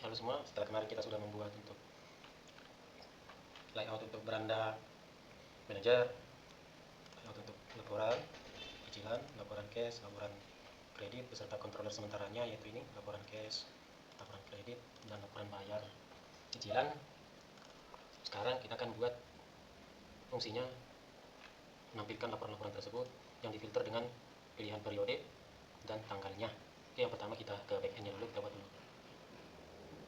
halo semua, setelah kemarin kita sudah membuat untuk layout untuk beranda manager, layout untuk laporan cicilan, laporan cash, laporan kredit beserta controller sementaranya, yaitu ini laporan cash, laporan kredit, dan laporan bayar cicilan. Sekarang kita akan buat fungsinya menampilkan laporan-laporan tersebut yang difilter dengan pilihan periode dan tanggalnya. Oke, yang pertama kita ke backendnya dulu, kita buat dulu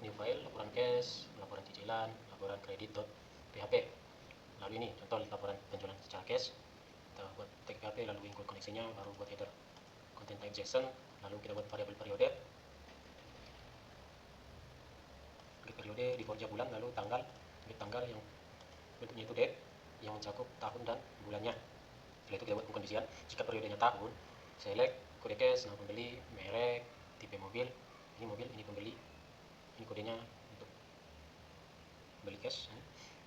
new file, laporan cash, laporan cicilan, laporan kredit.php. Lalu ini contoh laporan penjualan secara cash, kita buat tag PHP, lalu include koneksinya, baru buat header content type JSON, lalu kita buat variabel periode, di forja bulan, lalu tanggal yang bentuknya itu date, yang mencakup tahun dan bulannya. Setelah itu kita buat pengkondisian, jika periodenya tahun, select kode cash, nama pembeli, merek, tipe mobil, ini pembeli, ini kodenya untuk beli cash,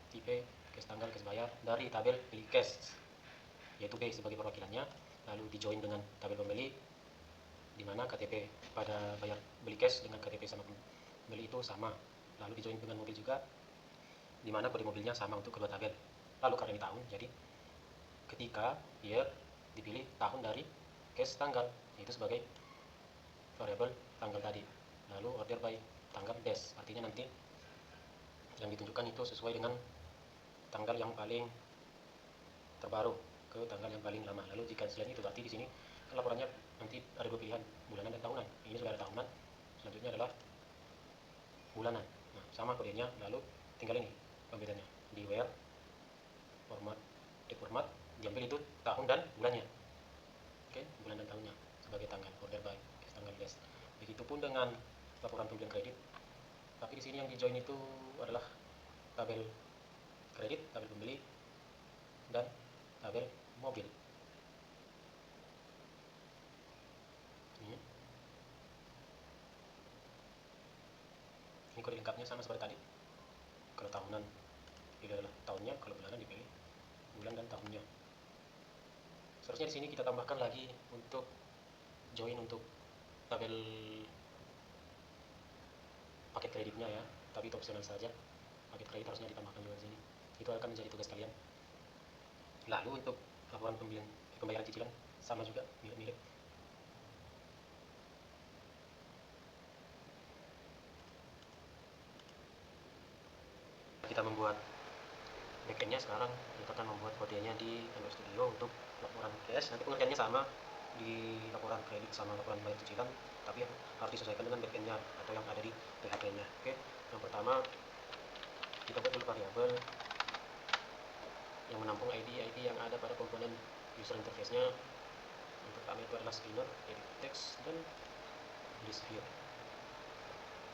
tipe, cash tanggal, cash bayar, dari tabel beli cash, yaitu B sebagai perwakilannya, lalu di join dengan tabel pembeli, di mana KTP pada bayar beli cash dengan KTP sama pembeli itu sama, lalu di join dengan mobil juga, di mana kode mobilnya sama untuk kedua tabel. Lalu karena ini tahun, jadi ketika year dipilih tahun dari cash tanggal, yaitu sebagai variabel tanggal tadi, lalu order by tanggal dash, artinya nanti yang ditunjukkan itu sesuai dengan tanggal yang paling terbaru ke tanggal yang paling lama. Lalu jika selain itu, berarti di sini laporannya nanti ada dua pilihan, bulanan dan tahunan. Ini sudah ada tahunan, selanjutnya adalah bulanan. Nah, sama kodenya, lalu tinggal ini pembedanya di where format, di format diambil itu tahun dan bulannya. Oke, bulan dan tahunnya sebagai tanggal, order by tanggal dash. Begitupun dengan laporan pembelian kredit, tapi di sini yang di join itu adalah tabel kredit, tabel pembeli, dan tabel mobil. Ini kode lengkapnya sama seperti tadi. Kalau tahunan pilih adalah tahunnya, kalau bulanan dipilih bulan dan tahunnya. Seharusnya di sini kita tambahkan lagi untuk join untuk tabel paket kreditnya ya, tapi itu opsional saja. Paket kredit harusnya ditambahkan juga di sini. Itu akan menjadi tugas kalian. Lalu untuk laporan pembayaran cicilan sama juga, mirip-mirip. Kita membuat backendnya sekarang, kita akan membuat kodenya di MS Studio untuk laporan cash. Nanti pengertiannya sama di laporan kredit sama laporan bayar cicilan, tapi harus disesuaikan dengan backendnya atau yang ada di PHP-nya. Oke, yang pertama kita buat dulu variabel yang menampung ID yang ada pada komponen user interface-nya. Yang pertama itu adalah spinner, edit text, dan list view.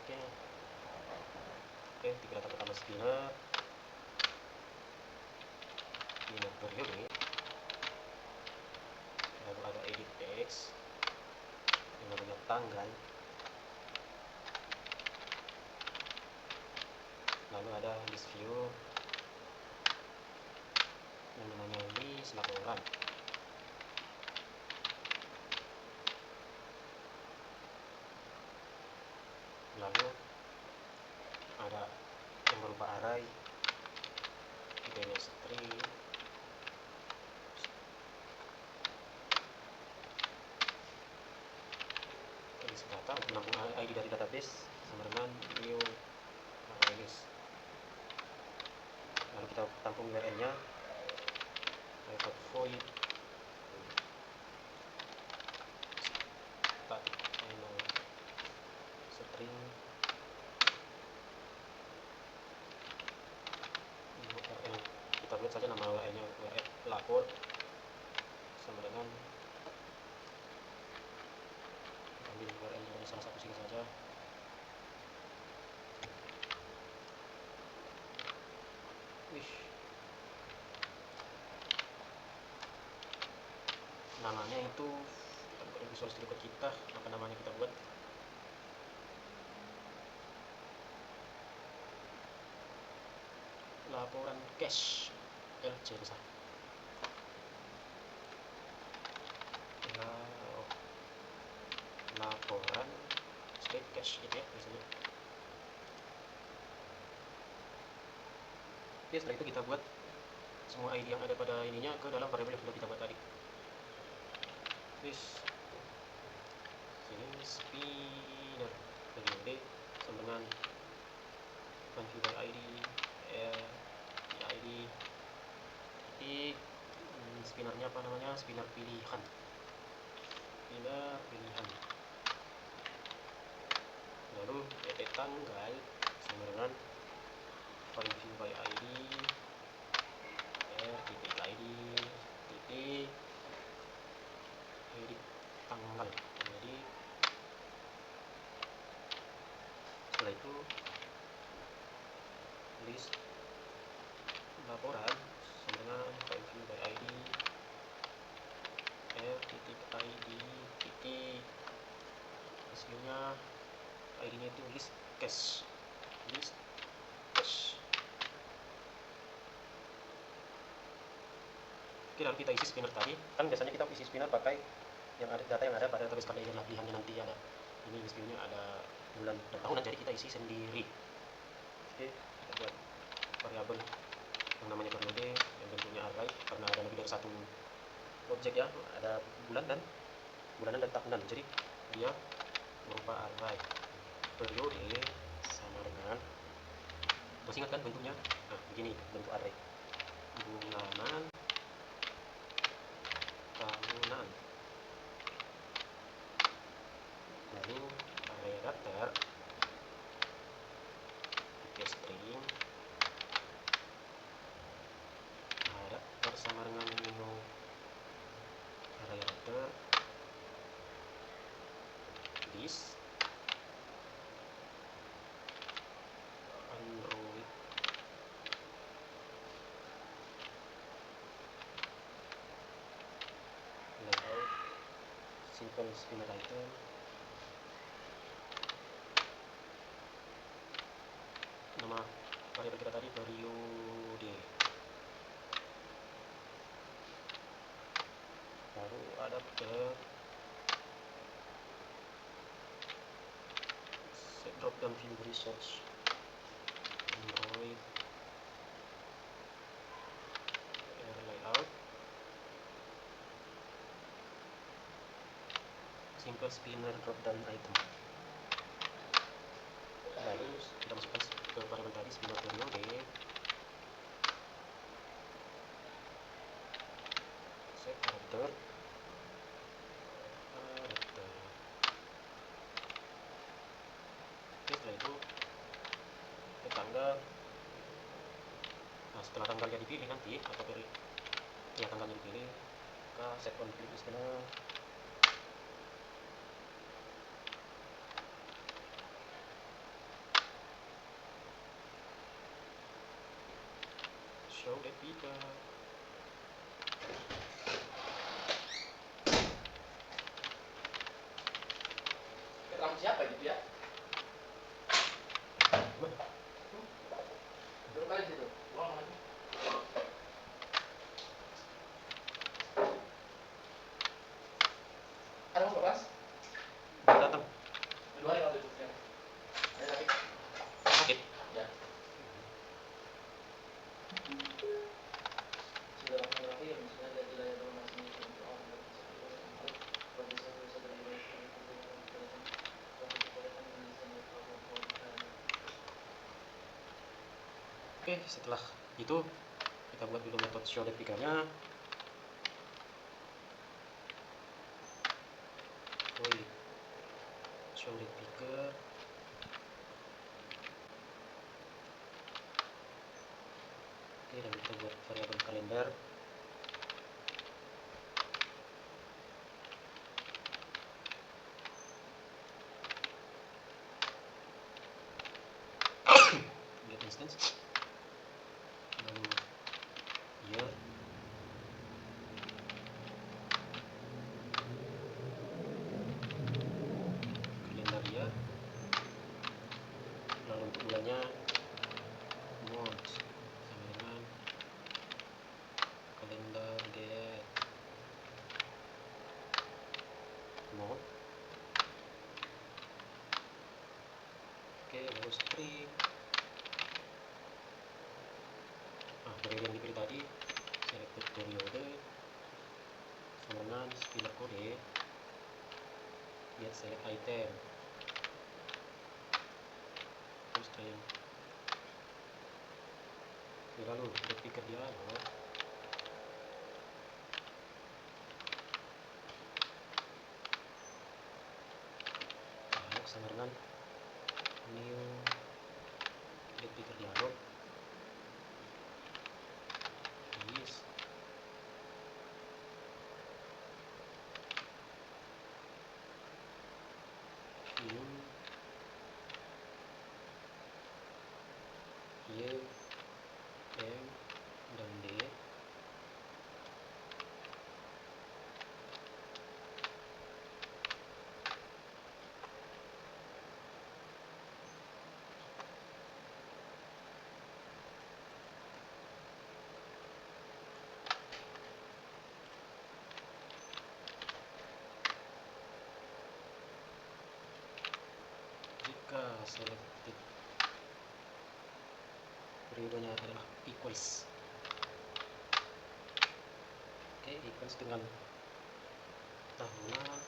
Oke, tipe data pertama spinner, periode, lalu ada edit text yang namanya tanggal, lalu ada list view yang namanya list laporan, lalu ada yang berupa array, DNS tree, list data untuk menampung ID dari database sama dengan new array list. Lalu kita tampung URL-nya, private void string URL, kita buat saja nama URL-nya URL lapor sama dengan, ambil URL-nya dari salah satu sini saja. Namanya itu kita buat di Visual Studio Code kita, apa namanya kita buat. Laporan cash, LC besar. Laporan state cash gitu ya biasanya. Oke, setelah itu kita buat semua ID yang ada pada ininya ke dalam variabel yang sudah kita buat tadi. Terus sini spinner periode sama dengan function by ID ID titik spinnernya apa namanya, spinner pilihan, lalu tanggal sama dengan function by ID titik ID titik edit tanggal. Jadi setelah itu list laporan sama dengan function by ID titik ID titik hasilnya ID nya itu list cache. Oke, lalu kita isi spinner tadi. Kan biasanya kita isi spinner pakai yang ada data yang ada pada database kalender pilihannya, nanti ada ini spinnernya ada bulan dan tahunan, jadi kita isi sendiri. Oke, kita buat variabel yang namanya periode yang bentuknya array karena ada lebih dari satu objek ya, ada bulanan dan tahunan, jadi dia berupa array. Periode sama dengan, masih ingat kan bentuknya? Nah, begini bentuk array, bulanan, tahunan, lalu array daftar tipe string daftar sama dengan menu array daftar list Android layout simple spinner item nama variabel kita tadi periode, lalu adapter set drop down view resource Android layout simple spinner drop down item. Lalu kita masukkan ke variabel tadi spinner periode, set adapter Oke, setelah itu ke tanggal. Nah, setelah tanggalnya dipilih nanti atau ya tanggalnya dipilih, ke set config listener, show date picker. Keterangan siapa gitu ya? Berapa kali situ? Ulang lagi. Ada mau kelas? Datang. Dua hari kalau itu. Ada sakit? Sakit. Ya. Sudah fotografi yang misalnya dia tidak ada masih untuk orang yang bisa Oke, setelah itu kita buat dulu metode show date picker-nya. Show date picker. Oke, dan kita buat variabel kalender. Get instance. Lalu year. Kalender year. Lalu untuk bulannya month sama dengan kalender get month. Oke, lalu string periode yang dipilih tadi, selected periode, sambungan spiller kode, get select item, constraint, lalu get picker dialog, sambungan new get picker dialog, yes, view, Y, M, dan D, jika selected periodenya adalah equals, oke, equals dengan tahunan,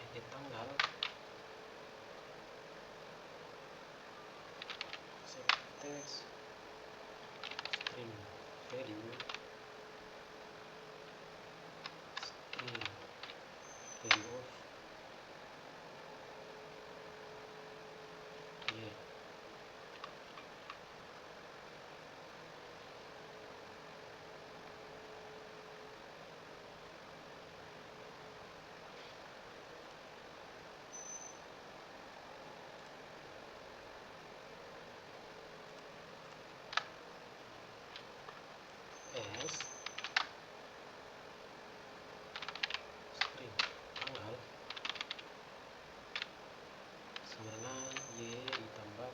edit tanggal, set text, string value, string value of y, s, string tanggal, sambungan y ditambah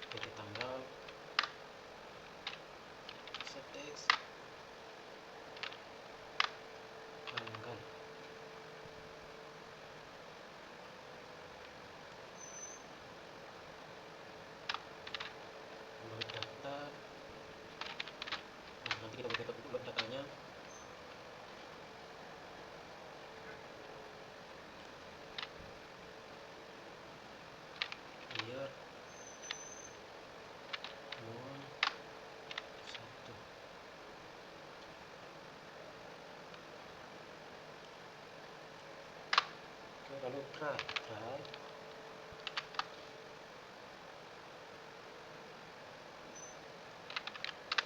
edit tanggal, set text, tanggal, load data, nah, nanti kita buka load datanya, year, month, 1, oke, lalu try,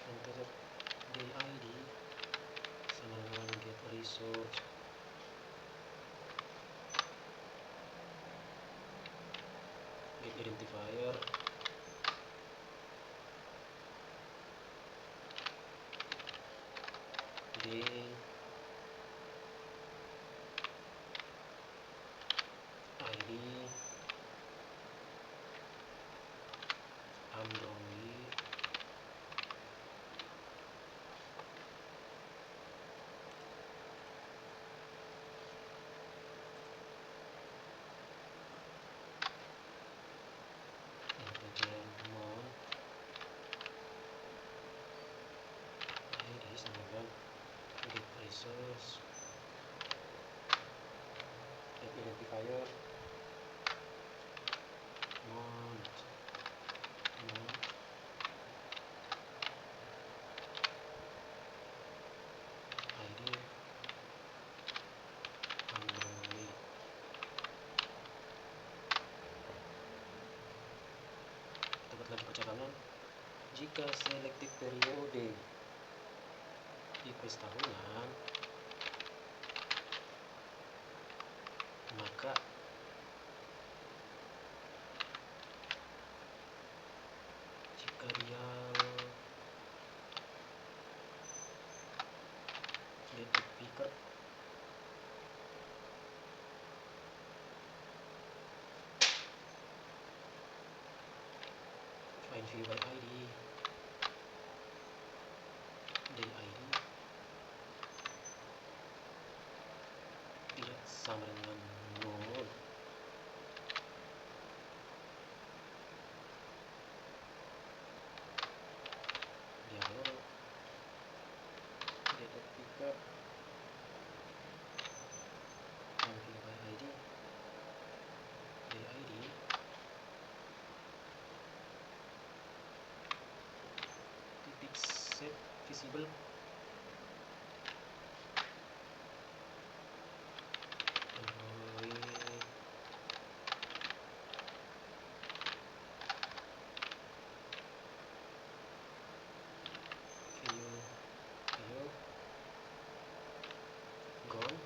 enter the ID, sambungan get resource, get identifier, day, ID, Android, integer month, ID, sambungan get classes, get identifier, mount, ID, Android. Kita buat lagi percakapan. Jika selected periode equals tahunan, maka jika dia date picker find view by ID, day ID tidak sama dengan null, dialog date picker find view by ID, day ID titik set visible Android view gone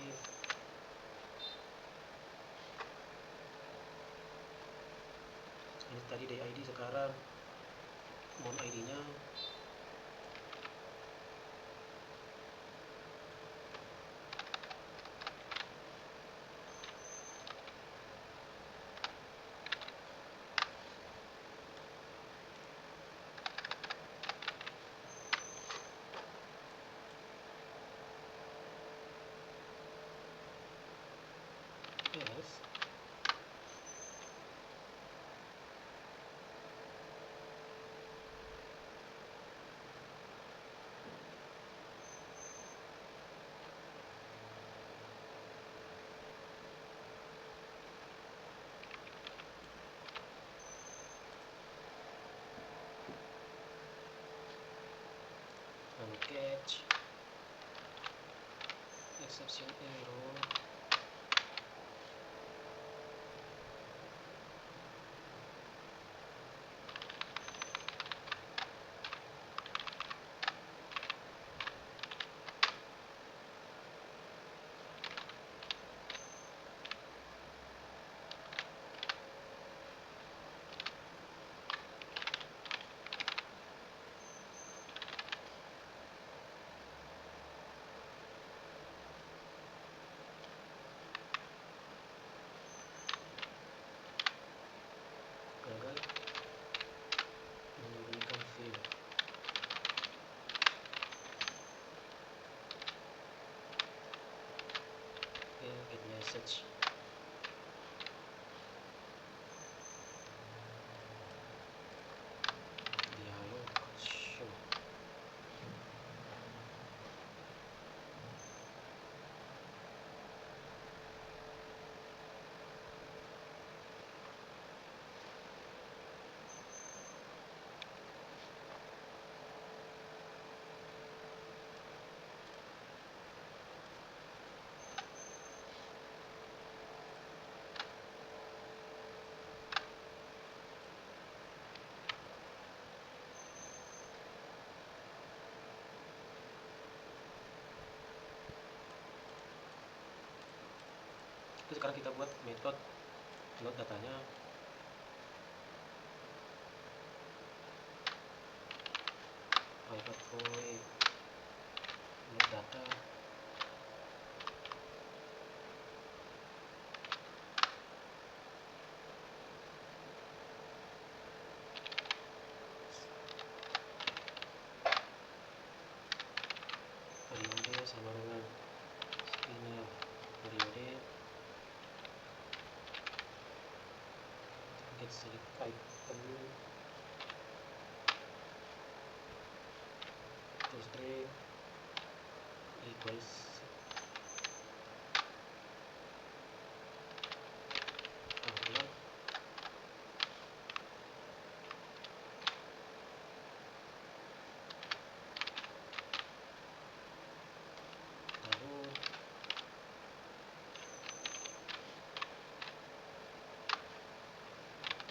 if ini tadi day ID, sekarang mount ID nya yes. Lalu catch exception error gagal menurunkan view. Get message dialog show. Terus sekarang kita buat metode load datanya. Private void load data, periode sama dengan spinner periode get select item to string equals tanggal tahun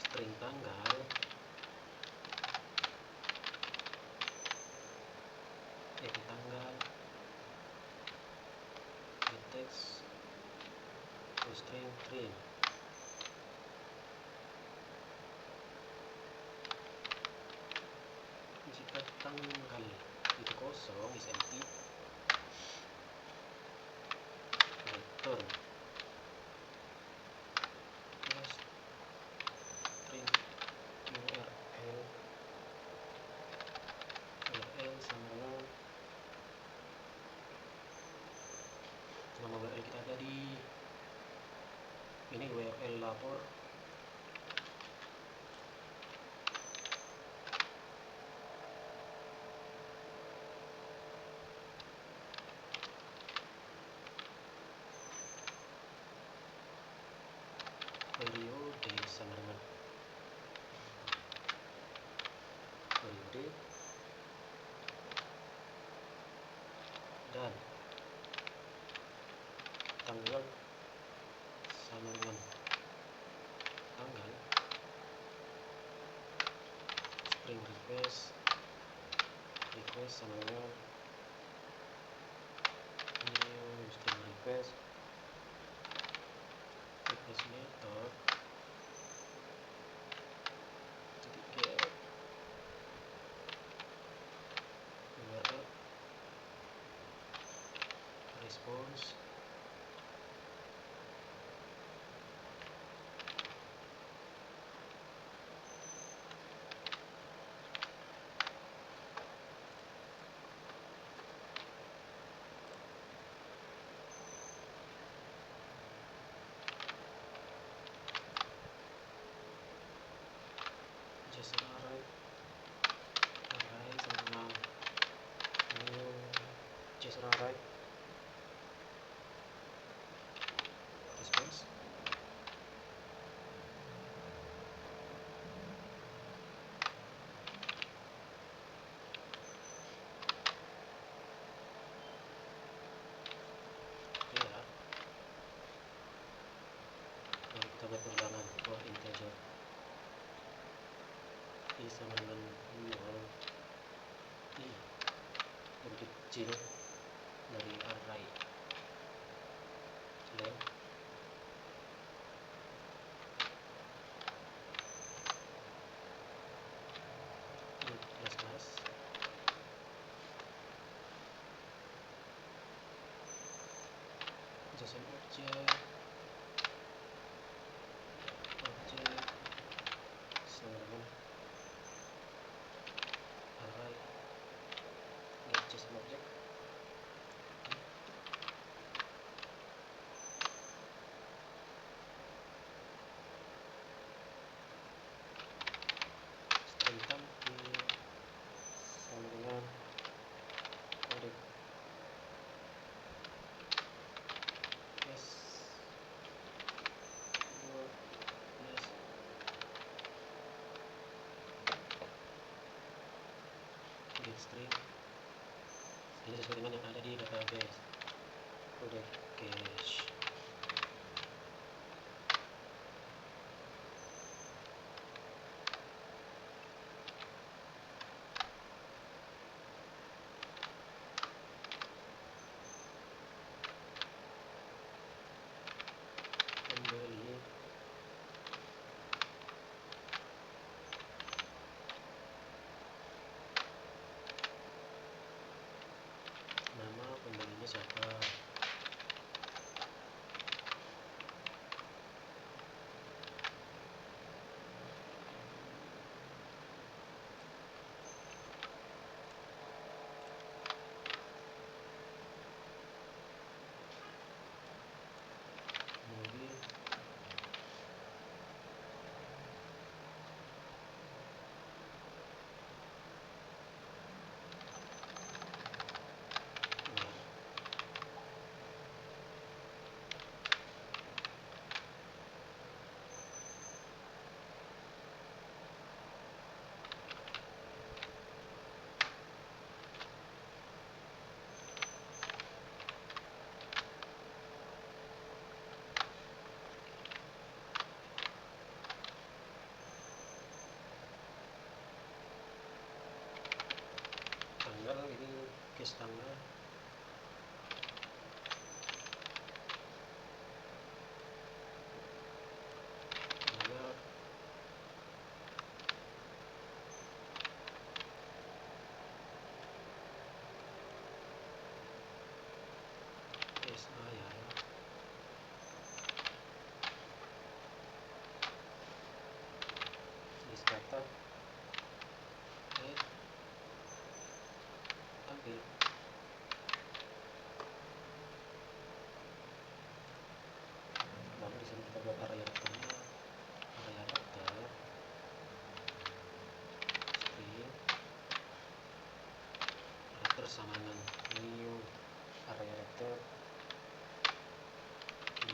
string tanggal yaitu tanggal get text to string trim. Jika tanggal itu kosong is empty, return plus string url sama dengan nama URL kita ada di ini URL lapor periode sama dengan periode dan tanggal sama dengan tanggal string request sama dengan new string request method get URL response just array sama new just array response ya. Lalu kita buat ulangan for integer i sama dengan 0 i lebih kecil dari array length int plus JSON object sama dengan array get JSON object string tampil sama dengan kode s 12 get string ini sesuai dengan yang ada di database kode cache kembali nama pembelinya siapa garis tanggal, bayar, bayar, list data, tampil. Lalu di sini kita buat area daftarnya, area daftar, string, daftar sama dengan new area daftar,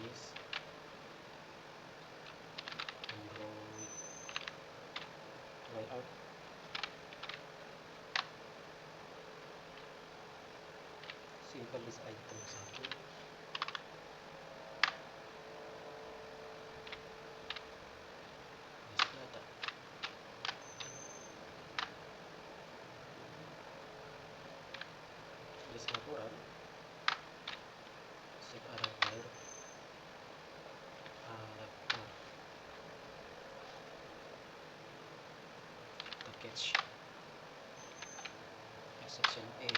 list, Android, layout, simple list item 1, list data, list laporan, set adapter, package, section A,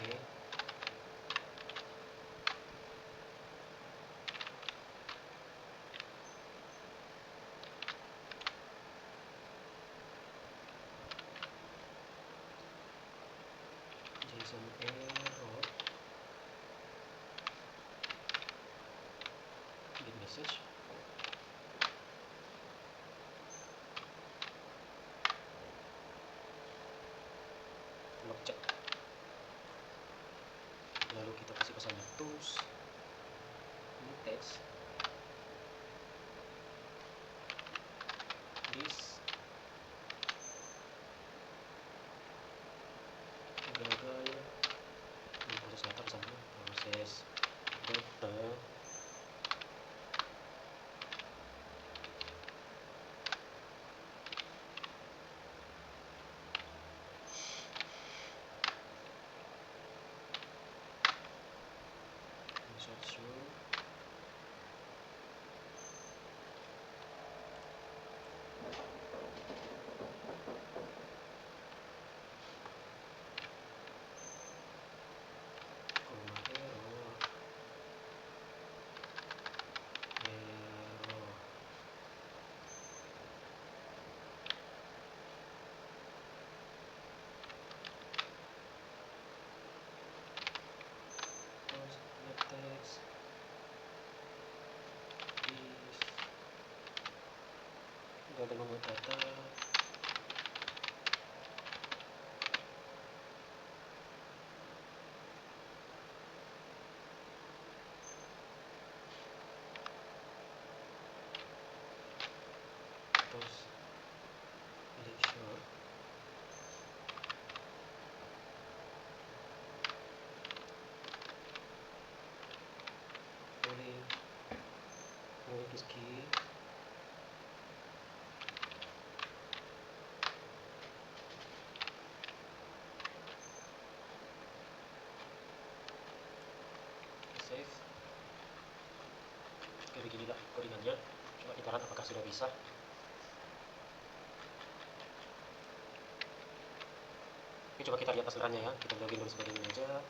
JSON error, get message, log check. Lalu kita kasih pesannya tools, ini text, list, gagal, ini proses data pesannya, proses data, insert show, koma error, terus get text, is, gagal membuat data, terus pilih show, pilih this key, save. Oke, beginilah codingannya. Coba kita lihat apakah sudah bisa. Oke, coba kita lihat hasilnya ya. Kita login dulu sebagai manajer.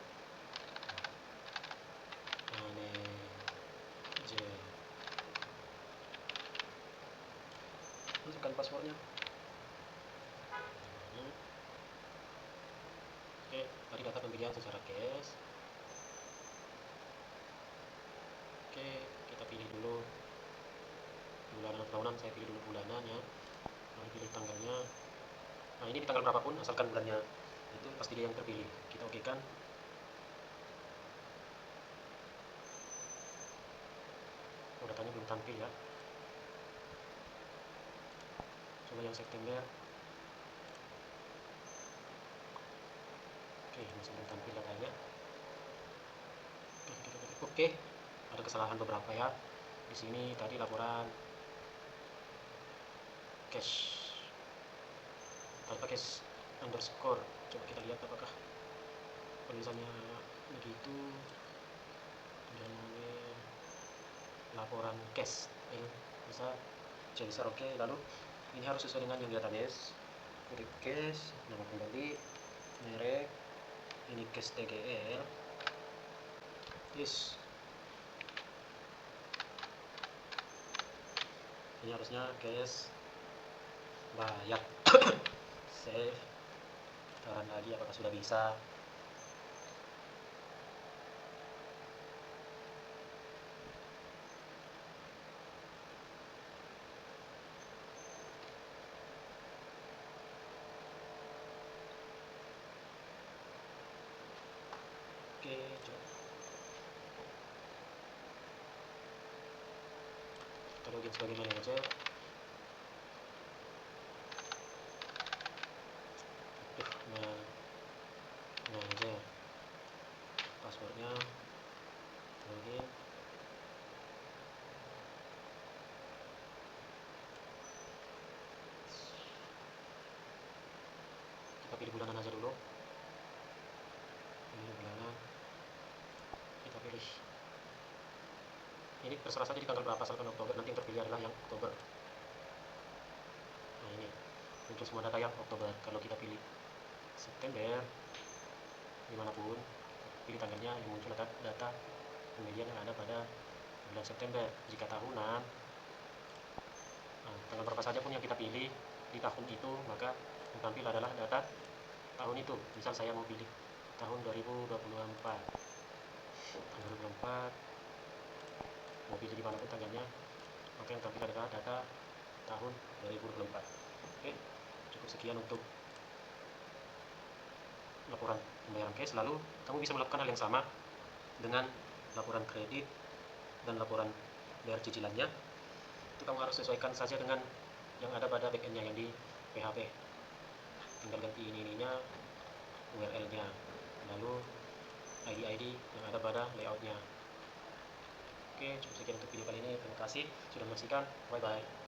Masukkan passwordnya. Oke, tadi data pembelian secara cash. Oke, kita pilih dulu bulanan atau tahunan. Saya pilih dulu bulanan ya. Lalu pilih tanggalnya. Nah, ini di tanggal berapapun, asalkan bulannya itu pasti dia yang terpilih. Kita oke kan. Oh, datanya belum tampil ya. Coba yang September. Oke, masih belum tampil datanya. Oke, ada kesalahan beberapa ya. Di sini tadi laporan cash tanpa cash underscore. Coba kita lihat apakah tulisannya begitu. Dan laporan cash ini bisa CSR oke. Lalu ini harus sesuai dengan yang di database. Klik cash, nama pembeli, merek, ini cash TGL, yes. Ini harusnya cash bayar. Save, taruhan lagi apakah sudah bisa. Oke, coba kita login sebagai manajer. Manajer, passwordnya login. Kita pilih bulanan aja dulu. Pilih bulanan, kita pilih ini terserah saja di tanggal berapa, asalkan Oktober. Nanti yang terpilih adalah yang Oktober. Nah ini muncul semua data yang Oktober. Kalau kita pilih September, dimanapun pilih tanggalnya, yang muncul data pembelian yang ada pada bulan September. Jika tahunan, tanggal berapa saja pun yang kita pilih di tahun itu, maka yang tampil adalah data tahun itu. Misal saya mau pilih tahun 2024, tanggal 24, mau pilih dimanapun tanggalnya, maka yang tampil adalah data tahun 2024. Oke, cukup sekian untuk laporan pembayaran cash. Lalu kamu bisa melakukan hal yang sama dengan laporan kredit dan laporan bayar cicilannya. Itu kamu harus sesuaikan saja dengan yang ada pada backendnya yang di PHP. Tinggal ganti ininya, URL-nya, lalu ID yang ada pada layoutnya. Oke, cukup sekian untuk video kali ini. Terima kasih sudah menyaksikan. Bye bye.